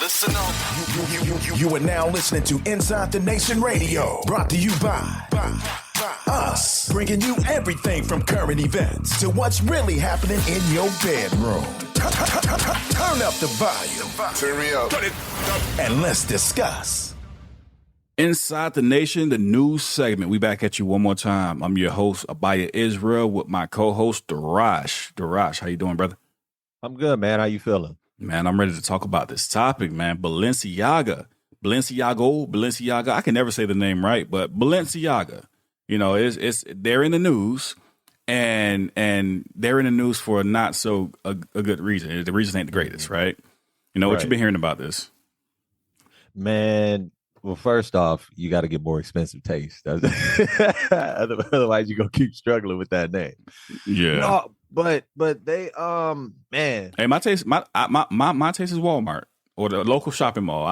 Listen up. You are now listening to Inside the Nation Radio, brought to you by us, bringing you everything from current events to what's really happening in your bedroom. Turn up the volume. Turn me up. And let's discuss. Inside the Nation, the news segment. We back at you one more time. I'm your host, Abiyah Israel, with my co-host, Darash. Darash, how you doing, brother? I'm good, man. How you feeling? Man, I'm ready to talk about this topic, man. Balenciaga. I can never say the name right, but Balenciaga. You know, it's they're in the news, and they're in the news for not so a good reason. The reason ain't the greatest, right? You know what you've been hearing about this, man. Well, first off, you got to get more expensive taste. Otherwise, you're gonna keep struggling with that name. Yeah. No, but they man. Hey, my taste is Walmart or the local shopping mall.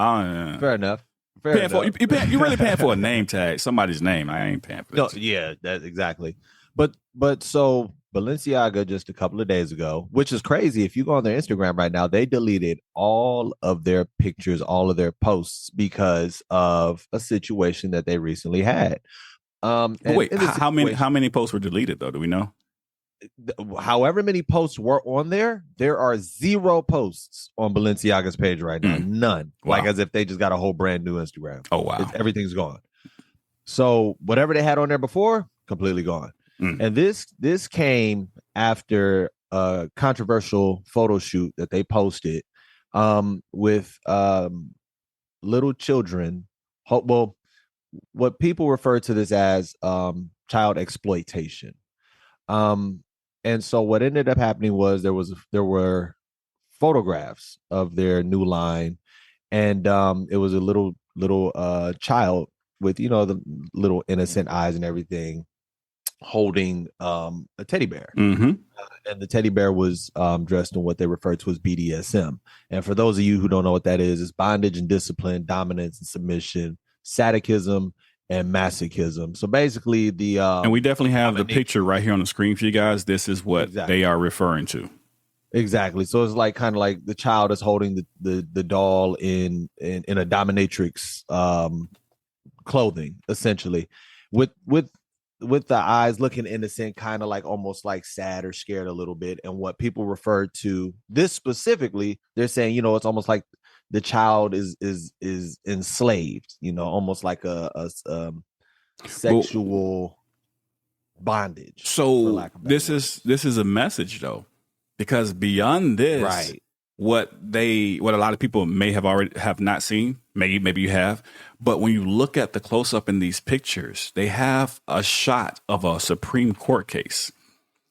Fair enough. You really paying for a name tag, somebody's name. I ain't paying for this. No, yeah, that's exactly. But so Balenciaga just a couple of days ago, which is crazy. If you go on their Instagram right now, they deleted all of their pictures, all of their posts because of a situation that they recently had. Wait, how many posts were deleted though? Do we know? However many posts were on there are 0 posts on Balenciaga's page right now. None. Wow. Like as if they just got a whole brand new Instagram. Oh, wow. Everything's gone. So whatever they had on there before, completely gone. And this came after a controversial photo shoot that they posted with little children. Well, what people refer to this as child exploitation. And so what ended up happening was there were photographs of their new line, and it was a little child with, you know, the little innocent eyes and everything, holding a teddy bear. And the teddy bear was dressed in what they refer to as BDSM. And for those of you who don't know what that is, it's bondage and discipline, dominance and submission, sadism and masochism. So basically and we definitely have the picture right here on the screen for you guys. This is what they are referring to. Exactly. So it's like kind of like the child is holding the doll in a dominatrix clothing, essentially, with the eyes looking innocent, kind of like almost like sad or scared a little bit. And what people refer to this specifically, they're saying, you know, it's almost like the child is enslaved, you know, almost like a sexual bondage. So this is a message though, because beyond this, right, what a lot of people may have not seen, maybe you have, but when you look at the close up in these pictures, they have a shot of a Supreme Court case.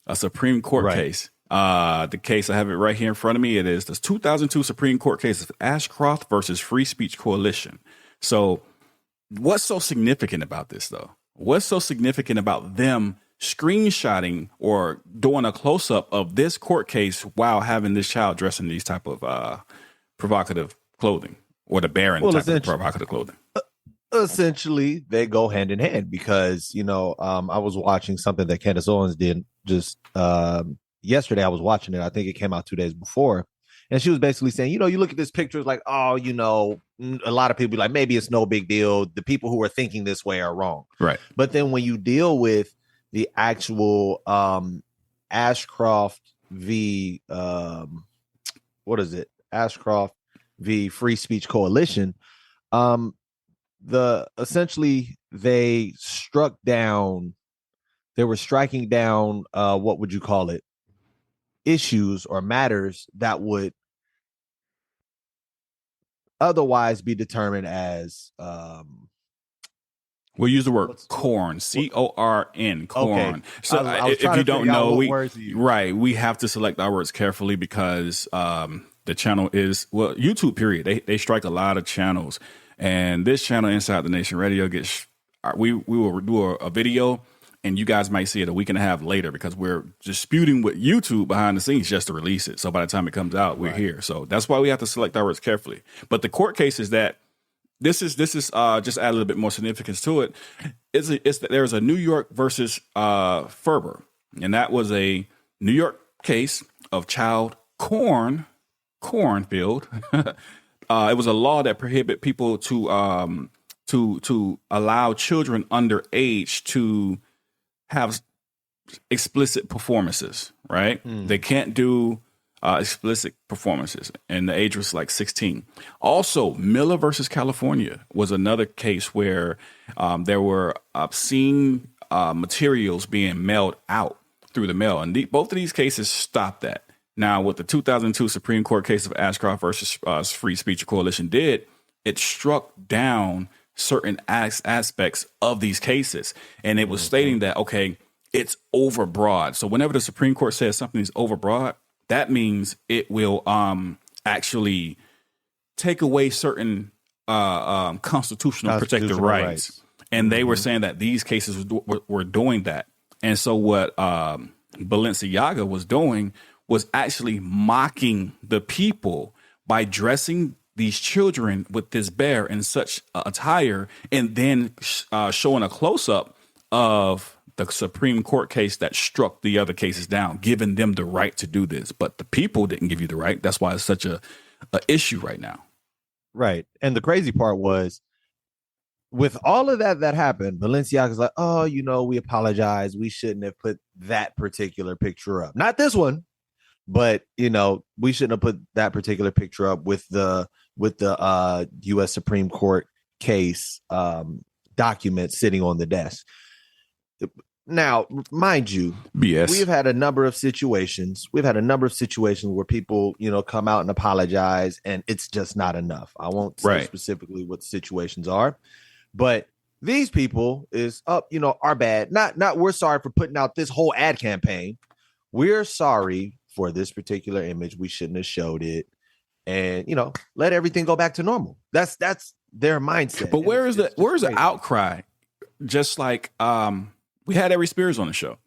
Case. The case, I have it right here in front of me. It is the 2002 Supreme Court case of Ashcroft versus Free Speech Coalition. So what's so significant about this, though? What's so significant about them screenshotting or doing a close-up of this court case while having this child dressed in these type of provocative clothing, or the bearing type of provocative clothing? Essentially, they go hand in hand because, you know, I was watching something that Candice Ownens did just yesterday. I was watching it. I think it came out 2 days before. And she was basically saying, you know, you look at this picture, it's like, oh, you know, a lot of people be like, maybe it's no big deal. The people who are thinking this way are wrong. Right. But then when you deal with the actual Ashcroft v. Ashcroft v. Free Speech Coalition, essentially they were striking down what would you call it? Issues or matters that would otherwise be determined as we'll use the word corn, CORN, corn. Okay. So if you don't know, we have to select our words carefully because the channel is, well, YouTube period. They strike a lot of channels, and this channel, Inside the Nation Radio, we will do a video, and you guys might see it a week and a half later because we're disputing with YouTube behind the scenes just to release it. So by the time it comes out, we're here. So that's why we have to select our words carefully. But the court case is that this is just add a little bit more significance to it. There's a New York versus Ferber, and that was a New York case of child cornfield it was a law that prohibited people to allow children underage to have explicit performances, right? They can't do explicit performances, and the age was like 16. Also, Miller versus California was another case where there were obscene materials being mailed out through the mail, and both of these cases stopped that. Now, what the 2002 Supreme Court case of Ashcroft versus Free Speech Coalition did, it struck down certain aspects of these cases, and it was stating that, okay, it's overbroad. So whenever the Supreme Court says something is overbroad, that means it will actually take away certain constitutional protected rights. And they were saying that these cases were doing that. And so what Balenciaga was doing was actually mocking the people by dressing these children with this bear in such attire, and then showing a close-up of the Supreme Court case that struck the other cases down, giving them the right to do this. But the people didn't give you the right. That's why it's such a issue right now. Right. And the crazy part was, with all of that happened, Balenciaga's like, oh, we apologize. We shouldn't have put that particular picture up. Not this one, but, we shouldn't have put that particular picture up with the U.S. Supreme Court case document sitting on the desk. Now, mind you, BS. We've had a number of situations. Where people, come out and apologize, and it's just not enough. I won't say specifically what the situations are, but these people is our bad. Not we're sorry for putting out this whole ad campaign. We're sorry for this particular image. We shouldn't have showed it, and let everything go back to normal. That's their mindset. But where's the outcry? Just like we had Ari Spears on the show,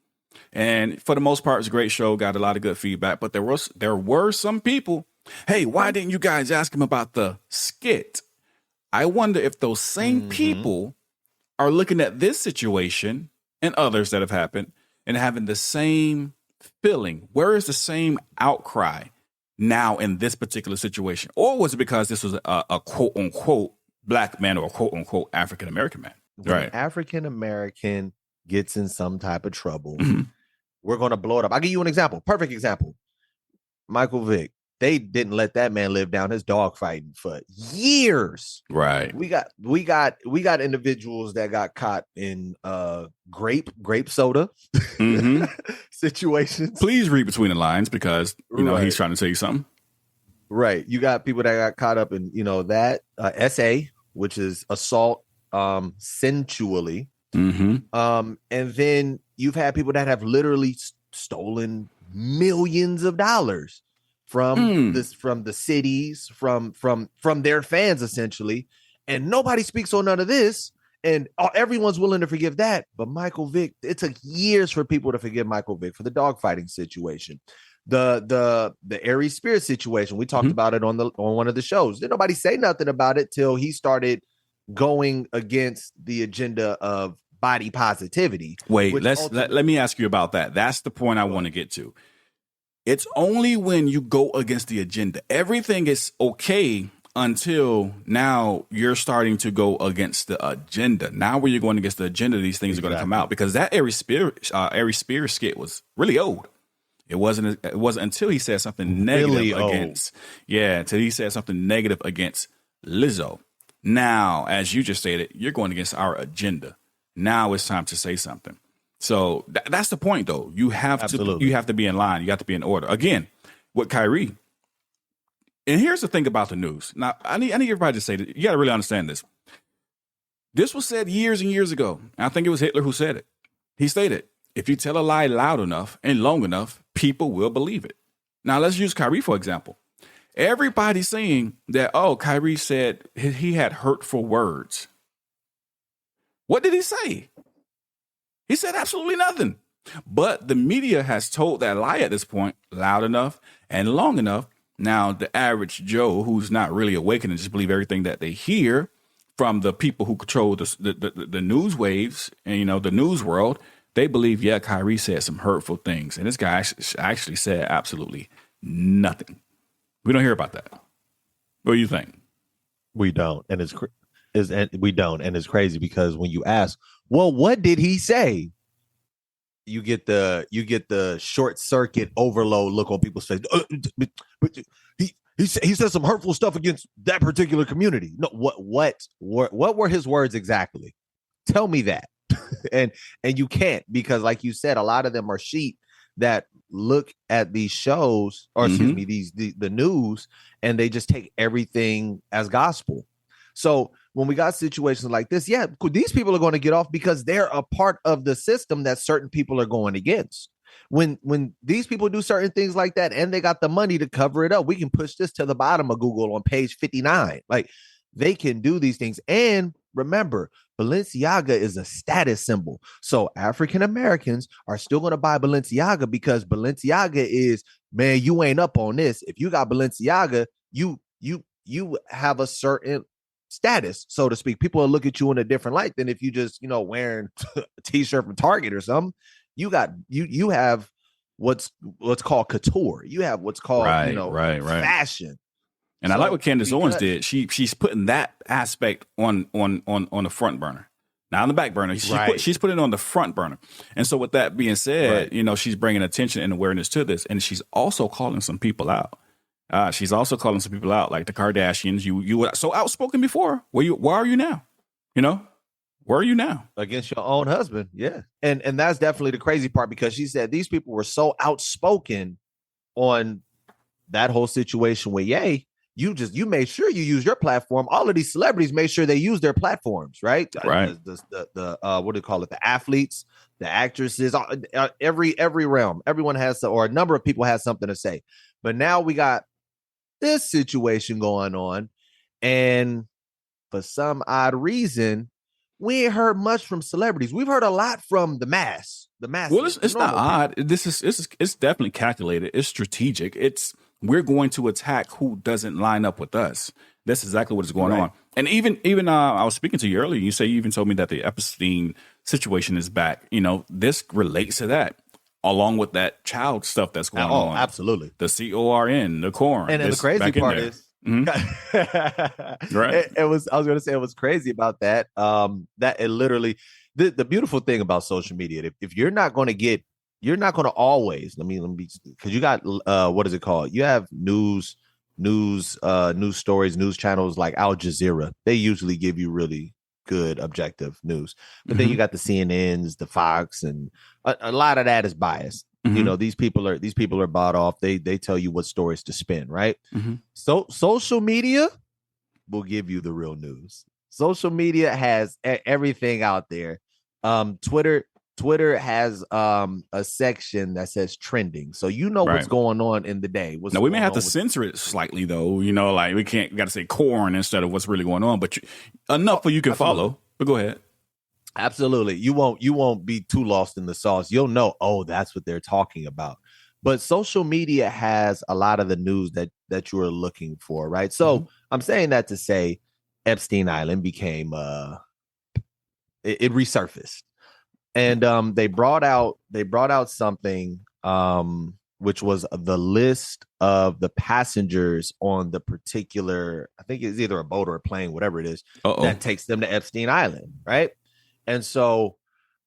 and for the most part, it was a great show. Got a lot of good feedback, but there were some people. Hey, why didn't you guys ask him about the skit? I wonder if those same people are looking at this situation and others that have happened and having the same feeling. Where is the same outcry now in this particular situation? Or was it because this was a quote unquote black man or a quote unquote African American man? Right. African American gets in some type of trouble, we're going to blow it up. I'll give you an example. Perfect example. Michael Vick. They didn't let that man live down his dog fighting for years. Right. We got individuals that got caught in grape soda situations. Please read between the lines, because he's trying to tell you something. Right. You got people that got caught up in that SA, which is assault sensually. And then you've had people that have literally stolen millions of dollars from the cities, from their fans, essentially, and nobody speaks on none of this, and everyone's willing to forgive that. But Michael Vick, it took years for people to forgive Michael Vick for the dogfighting situation, the Ari Spears situation. We talked about it on one of the shows. Didn't nobody say nothing about it till he started going against the agenda of body positivity. Wait, let me ask you about that. That's the point I want to get to. It's only when you go against the agenda. Everything is okay until now you're starting to go against the agenda. Now when you're going against the agenda, these things are going to come out, because that Ari Spears skit was really old. It wasn't until he said something negative until he said something negative against Lizzo. Now, as you just stated, you're going against our agenda. Now it's time to say something. So that's the point, though. You have to be in line. You have to be in order. Again, with Kyrie. And here's the thing about the news. Now, I need everybody to say that. You got to really understand this. This was said years and years ago. I think it was Hitler who said it. He stated, if you tell a lie loud enough and long enough, people will believe it. Now, let's use Kyrie, for example. Everybody's saying that, Kyrie said he had hurtful words. What did he say? He said absolutely nothing. But the media has told that lie at this point loud enough and long enough. Now, the average Joe, who's not really awakened and just believe everything that they hear from the people who control the news waves and, the news world, they believe, Kyrie said some hurtful things. And this guy actually said absolutely nothing. We don't hear about that. What do you think? We don't, and we don't, and it's crazy because when you ask, well, what did he say? You get the short circuit overload look on people's face. He said some hurtful stuff against that particular community. No, what were his words exactly? Tell me that. and you can't, because like you said, a lot of them are sheep that look at these shows, or excuse me, the news, and they just take everything as gospel. So when we got situations like this, yeah, these people are going to get off because they're a part of the system that certain people are going against. When these people do certain things like that and they got the money to cover it up, we can push this to the bottom of Google on page 59. Like, they can do these things. And remember, Balenciaga is a status symbol. So African Americans are still going to buy Balenciaga because Balenciaga is, man, you ain't up on this. If you got Balenciaga, you have a certain status, so to speak. People will look at you in a different light than if you just, wearing a t-shirt from Target or something. You have what's called couture. You have what's called fashion. And so, I like what Candice Ownens did. She's putting that aspect on the front burner. Now on the back burner, she's putting it on the front burner. And so with that being said, she's bringing attention and awareness to this, and she's also calling some people out. She's also calling some people out, like the Kardashians. You were so outspoken before. Where are you now? Where are you now? Against your own husband. Yeah. And that's definitely the crazy part, because she said these people were so outspoken on that whole situation with Ye. You made sure you use your platform. All of these celebrities made sure they use their platforms, right? Right. The what do you call it? The athletes, the actresses, every realm. Everyone has or a number of people has something to say. But now we got this situation going on, and for some odd reason, we ain't heard much from celebrities. We've heard a lot from the mass. Well, it's not odd. It's definitely calculated. It's strategic. We're going to attack who doesn't line up with us. That's exactly what is going on. And even I was speaking to you earlier. You even told me that the Epstein situation is back. This relates to that, along with that child stuff that's going on. Absolutely. The CORN, the corn. And the crazy part is, right. I was going to say, it was crazy about that. That it literally, the beautiful thing about social media, if you're not going to always, let me, because you got, what is it called? You have news stories, news channels like Al Jazeera. They usually give you really good objective news, but then you got the CNNs, the Fox, and a lot of that is biased. These people are bought off. They tell you what stories to spin, right? So social media will give you the real news. Social media has everything out there. Twitter has a section that says trending, so what's going on in the day. Now we may have to censor it slightly, though. We got to say corn instead of what's really going on, but enough for you can follow. But go ahead. Absolutely, you won't be too lost in the sauce. You'll know, oh, that's what they're talking about. But social media has a lot of the news that you are looking for, right? So I'm saying that to say Epstein Island became it resurfaced. And they brought out something which was the list of the passengers on the particular, I think it's either a boat or a plane, whatever it is, that takes them to Epstein Island, right? And so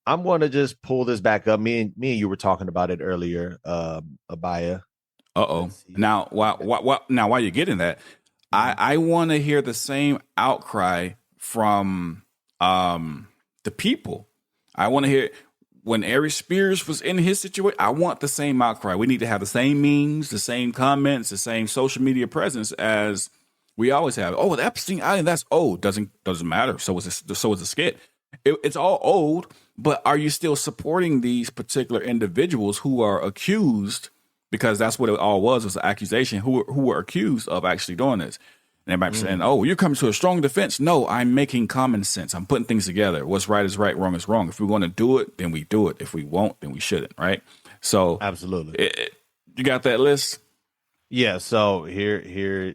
I'm going to just pull this back up. Me and you were talking about it earlier, Abiyah. Now, while you're getting that, I want to hear the same outcry from the people. I want to hear when Ari Spears was in his situation. I want the same outcry. We need to have the same memes, the same comments, the same social media presence as we always have. Oh, the Epstein Island, that's old. Doesn't matter. So is a skit. It's all old. But are you still supporting these particular individuals who are accused? Because that's what it all was an accusation. Who were accused of actually doing this? And everybody saying, oh, you're coming to a strong defense. No, I'm making common sense. I'm putting things together. What's right is right, wrong is wrong. If we want to do it, then we do it. If we won't, then we shouldn't, right? So absolutely. You got that list? Yeah, so here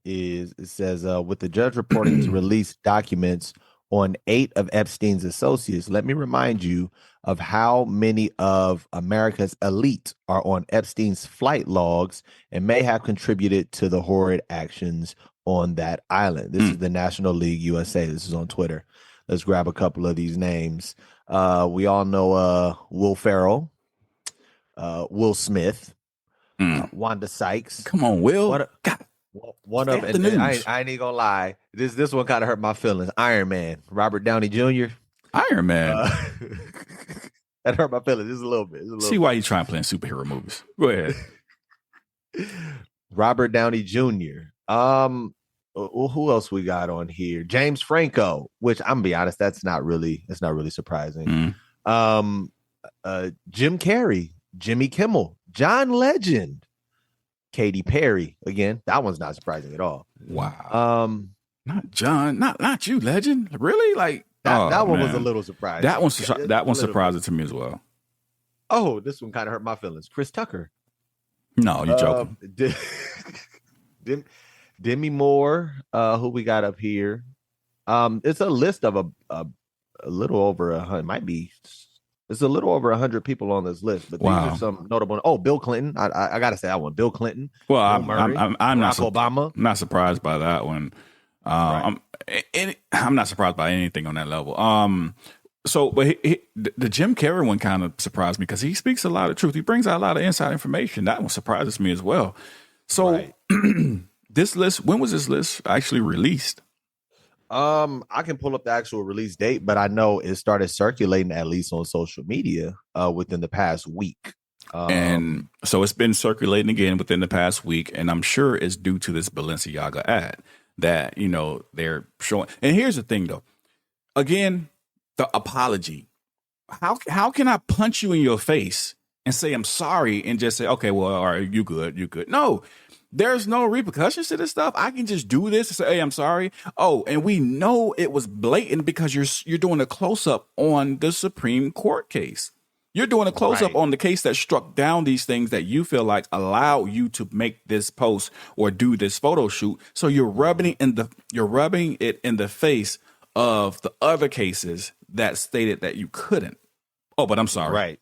is, it says, with the judge reporting to release documents on 8 of Epstein's associates, let me remind you of how many of America's elite are on Epstein's flight logs and may have contributed to the horrid actions on that island. This is the National League USA. This is on Twitter. Let's grab a couple of these names. We all know Will Ferrell, Will Smith, Wanda Sykes. Come on, Will. One of them. I ain't even gonna lie. This one kind of hurt my feelings. Iron Man, Robert Downey Jr. Iron Man. That hurt my feelings just a little bit. See why you trying to play in superhero movies. Go ahead. Robert Downey Jr. Who else we got on here? James Franco, which I'm gonna be honest, that's not really surprising. Jim Carrey, Jimmy Kimmel, John Legend, Katy Perry. Again, that one's not surprising at all. Wow. Not John, not you, Legend. Really? Like that one was a little surprising. That one's surprising to me as well. Oh, this one kind of hurt my feelings. Chris Tucker. No, you're joking. Demi Moore, who we got up here. It's a list of a little over 100. It's a little over 100 people on this list, but these are some notable. Oh, Bill Clinton. I gotta say that one. Bill Clinton. Well, I'm not Obama. I'm not surprised by that one. Right. I'm not surprised by anything on that level. But the Jim Carrey one kind of surprised me because he speaks a lot of truth. He brings out a lot of inside information. That one surprises me as well. So this list, when was this list actually released? I can pull up the actual release date, but I know it started circulating at least on social media within the past week. And so it's been circulating again within the past week, and I'm sure it's due to this Balenciaga ad that, they're showing. And here's the thing, though. Again, the apology. How can I punch you in your face and say I'm sorry and just say, okay, well, all right, you good. No, there's no repercussions to this stuff. I can just do this and say, hey, I'm sorry. Oh, and we know it was blatant because you're doing a close-up on the Supreme Court case. You're doing a close-up on the case that struck down these things that you feel like allow you to make this post or do this photo shoot. So you're rubbing it in the face of the other cases that stated that you couldn't. Oh, but I'm sorry. Right.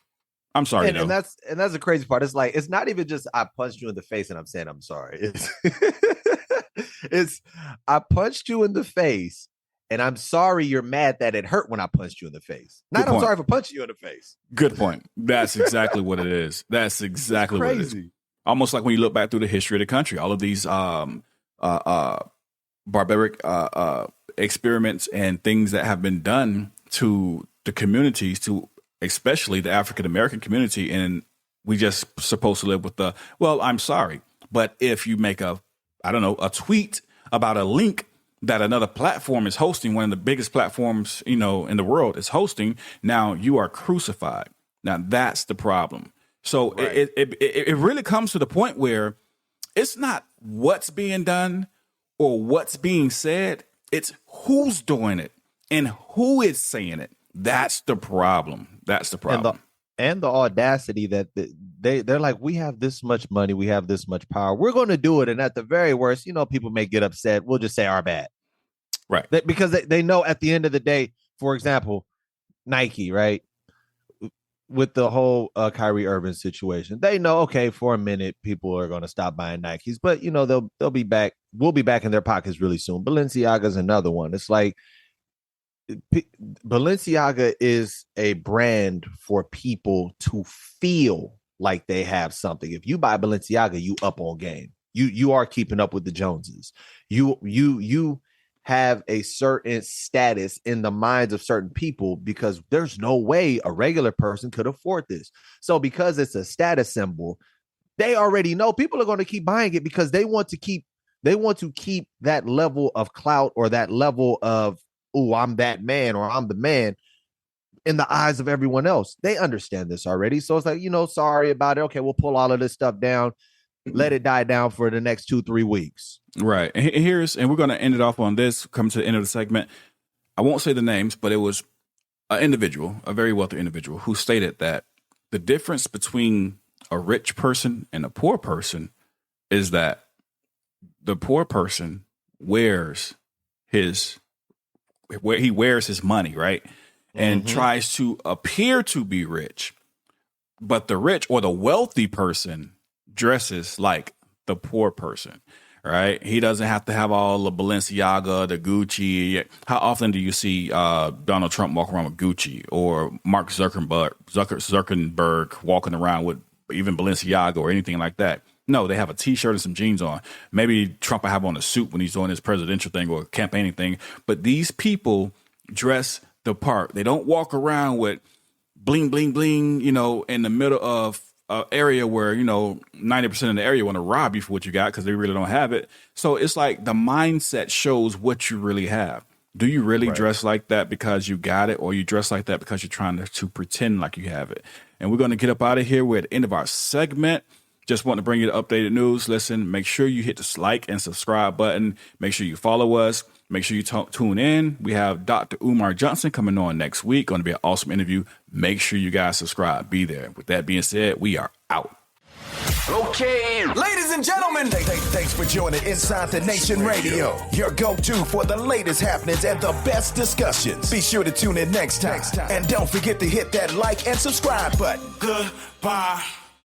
I'm sorry. And that's the crazy part. It's like, it's not even just I punched you in the face and I'm saying I'm sorry. It's I punched you in the face and I'm sorry you're mad that it hurt when I punched you in the face. Not I'm sorry for punching you in the face. Good point. That's exactly what it is. That's exactly what it is. Almost like when you look back through the history of the country, all of these barbaric experiments and things that have been done to the communities, to especially the African American community, and we just supposed to live with I'm sorry. But if you make a tweet about a link that another platform is hosting, one of the biggest platforms, in the world is hosting, now you are crucified. Now that's the problem. So it really comes to the point where it's not what's being done or what's being said. It's who's doing it and who is saying it. That's the problem. That's the problem. And the audacity that they're like, we have this much money, we have this much power, we're going to do it. And at the very worst, people may get upset. We'll just say our bad. Right. Because they know at the end of the day, for example, Nike, right? With the whole Kyrie Irving situation, they know, okay, for a minute, people are going to stop buying Nikes, but they'll be back. We'll be back in their pockets really soon. Balenciaga's another one. It's like, Balenciaga is a brand for people to feel like they have something. If you buy Balenciaga, you up on game. You are keeping up with the Joneses. You have a certain status in the minds of certain people because there's no way a regular person could afford this. So because it's a status symbol, they already know people are going to keep buying it because they want to keep that level of clout or that level of, oh, I'm that man or I'm the man in the eyes of everyone else. They understand this already. So it's like, sorry about it. Okay, we'll pull all of this stuff down. Let it die down for the next 2-3 weeks. Right. And we're going to end it off on this, come to the end of the segment. I won't say the names, but it was an individual, a very wealthy individual, who stated that the difference between a rich person and a poor person is that the poor person wears his money, right? And tries to appear to be rich. But the rich or the wealthy person dresses like the poor person, right? He doesn't have to have all the Balenciaga, the Gucci. How often do you see Donald Trump walk around with Gucci, or Mark Zuckerberg walking around with even Balenciaga or anything like that? No, they have a T-shirt and some jeans on. Maybe Trump will have on a suit when he's doing his presidential thing or campaigning thing. But these people dress the part. They don't walk around with bling, bling, bling, you know, in the middle of an area where, you know, 90% of the area want to rob you for what you got because they really don't have it. So it's like the mindset shows what you really have. Do you really dress like that because you got it, or you dress like that because you're trying to pretend like you have it? And we're going to get up out of here. We're at the end of our segment. Just want to bring you the updated news. Listen, make sure you hit the like and subscribe button. Make sure you follow us. Make sure you tune in. We have Dr. Umar Johnson coming on next week. Going to be an awesome interview. Make sure you guys subscribe. Be there. With that being said, we are out. Okay, ladies and gentlemen, thanks for joining Inside the Nation Radio, your go-to for the latest happenings and the best discussions. Be sure to tune in next time. And don't forget to hit that like and subscribe button. Goodbye.